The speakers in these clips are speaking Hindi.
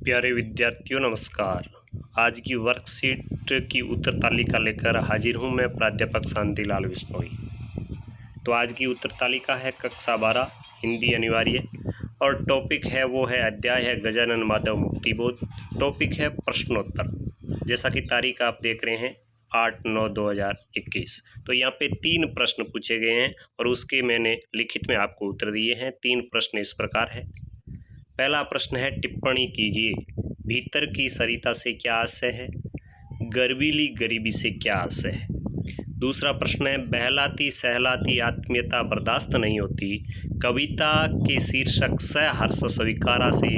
प्यारे विद्यार्थियों नमस्कार। आज की वर्कशीट की उत्तर तालिका लेकर हाजिर हूँ मैं प्राध्यापक शांतिलाल बिश्नोई। तो आज की उत्तर तालिका है कक्षा 12 हिंदी अनिवार्य और टॉपिक है वो है अध्याय है गजानन माधव मुक्तिबोध। टॉपिक है प्रश्नोत्तर। जैसा कि तारीख आप देख रहे हैं 8/9/2021। तो यहाँ पे 3 प्रश्न पूछे गए हैं और उसके मैंने लिखित में आपको उत्तर दिए हैं। 3 प्रश्न इस प्रकार है। पहला प्रश्न है टिप्पणी कीजिए, भीतर की सरिता से क्या आशय है, गर्वीली गरीबी से क्या आशय है। दूसरा प्रश्न है बहलाती सहलाती आत्मीयता बर्दाश्त नहीं होती, कविता के शीर्षक सहर्ष स्वीकारा से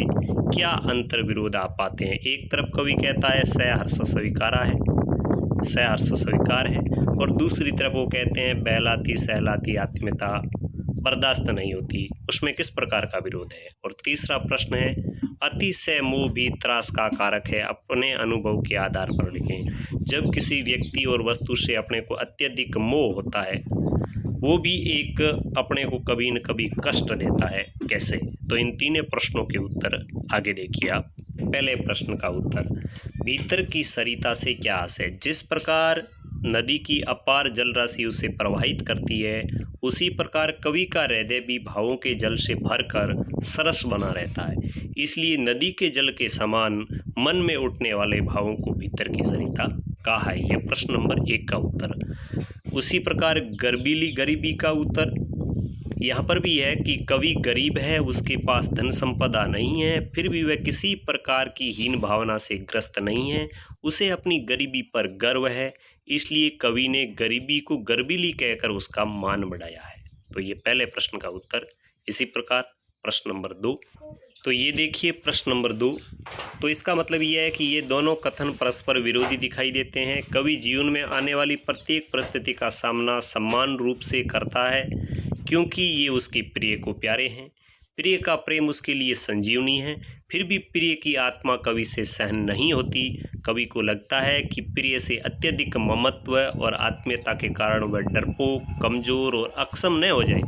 क्या अंतर विरोध आप पाते हैं। एक तरफ कवि कहता है सहर्ष स्वीकारा है, सहर्ष स्वीकार है, और दूसरी तरफ वो कहते हैं बहलाती सहलाती आत्मीयता बर्दाश्त नहीं होती, उसमें किस प्रकार का विरोध है। और तीसरा प्रश्न है अतिशय मोह भी त्रास का कारक है, अपने अनुभव के आधार पर लिखें। जब किसी व्यक्ति और वस्तु से अपने को अत्यधिक मोह होता है वो भी एक अपने को कभी न कभी कष्ट देता है, कैसे। तो इन तीनों प्रश्नों के उत्तर आगे देखिए आप। पहले प्रश्न का उत्तर, भीतर की सरिता से क्या आशय। जिस प्रकार नदी की अपार जल राशि उसे प्रवाहित करती है उसी प्रकार कवि का हृदय भी भावों के जल से भरकर सरस बना रहता है, इसलिए नदी के जल के समान मन में उठने वाले भावों को भीतर की सरिता कहा है। यह प्रश्न नंबर 1 का उत्तर। उसी प्रकार गर्वीली गरीबी का उत्तर यहाँ पर भी है कि कवि गरीब है, उसके पास धन संपदा नहीं है, फिर भी वह किसी प्रकार की हीन भावना से ग्रस्त नहीं है, उसे अपनी गरीबी पर गर्व है, इसलिए कवि ने गरीबी को गर्वीली कहकर उसका मान बढ़ाया है। तो ये पहले प्रश्न का उत्तर। इसी प्रकार प्रश्न नंबर 2, तो ये देखिए प्रश्न नंबर 2। तो इसका मतलब यह है कि ये दोनों कथन परस्पर विरोधी दिखाई देते हैं। कवि जीवन में आने वाली प्रत्येक परिस्थिति का सामना समान रूप से करता है क्योंकि ये उसके प्रिय को प्यारे हैं, प्रिय का प्रेम उसके लिए संजीवनी है, फिर भी प्रिय की आत्मा कवि से सहन नहीं होती। कवि को लगता है कि प्रिय से अत्यधिक ममत्व और आत्मीयता के कारण वह डरपोक, कमज़ोर और अक्षम न हो जाए,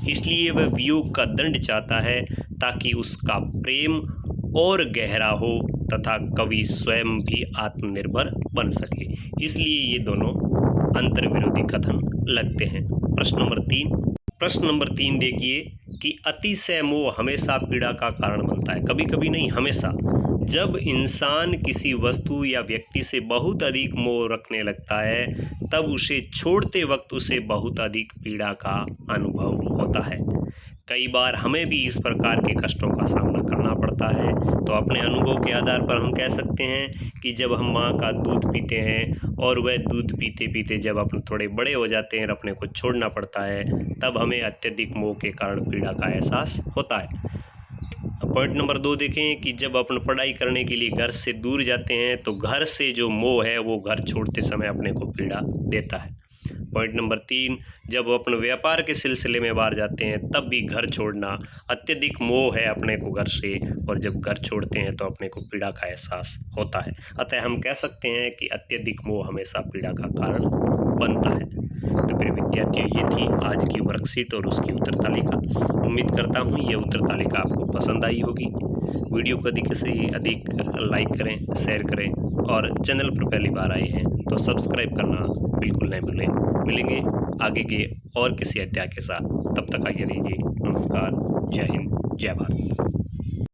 इसलिए वह वियोग का दंड चाहता है ताकि उसका प्रेम और गहरा हो तथा कवि स्वयं भी आत्मनिर्भर बन सके। इसलिए ये दोनों अंतर्विरोधी कथन लगते हैं। प्रश्न नंबर 3 देखिए कि अतिशय मोह हमेशा पीड़ा का कारण बनता है, कभी कभी नहीं हमेशा। जब इंसान किसी वस्तु या व्यक्ति से बहुत अधिक मोह रखने लगता है तब उसे छोड़ते वक्त उसे बहुत अधिक पीड़ा का अनुभव होता है। कई बार हमें भी इस प्रकार के कष्टों का सामना करना पड़ता है। तो अपने अनुभव के आधार पर हम कह सकते हैं कि जब हम माँ का दूध पीते हैं और वह दूध पीते पीते जब अपन थोड़े बड़े हो जाते हैं और अपने को छोड़ना पड़ता है तब हमें अत्यधिक मोह के कारण पीड़ा का एहसास होता है। पॉइंट नंबर 2 देखें कि जब अपन पढ़ाई करने के लिए घर से दूर जाते हैं तो घर से जो मोह है वो घर छोड़ते समय अपने को पीड़ा देता है। पॉइंट नंबर 3, जब अपन व्यापार के सिलसिले में बाहर जाते हैं तब भी घर छोड़ना अत्यधिक मोह है अपने को घर से, और जब घर छोड़ते हैं तो अपने को पीड़ा का एहसास होता है। अतः हम कह सकते हैं कि अत्यधिक मोह हमेशा पीड़ा का कारण बनता है। तो फिर विद्यार्थियों ये थी आज की वर्कशीट और उसकी उत्तर तालिका। उम्मीद करता हूँ ये उत्तर तालिका आपको पसंद आई होगी। वीडियो को अधिक से अधिक लाइक करें, शेयर करें, और चैनल पर पहली बार आए हैं तो सब्सक्राइब करना बिल्कुल नहीं भूलें। मिलेंगे आगे के और किसी अध्याय के साथ, तब तक आइए रहिए। नमस्कार, जय हिंद, जय भारत।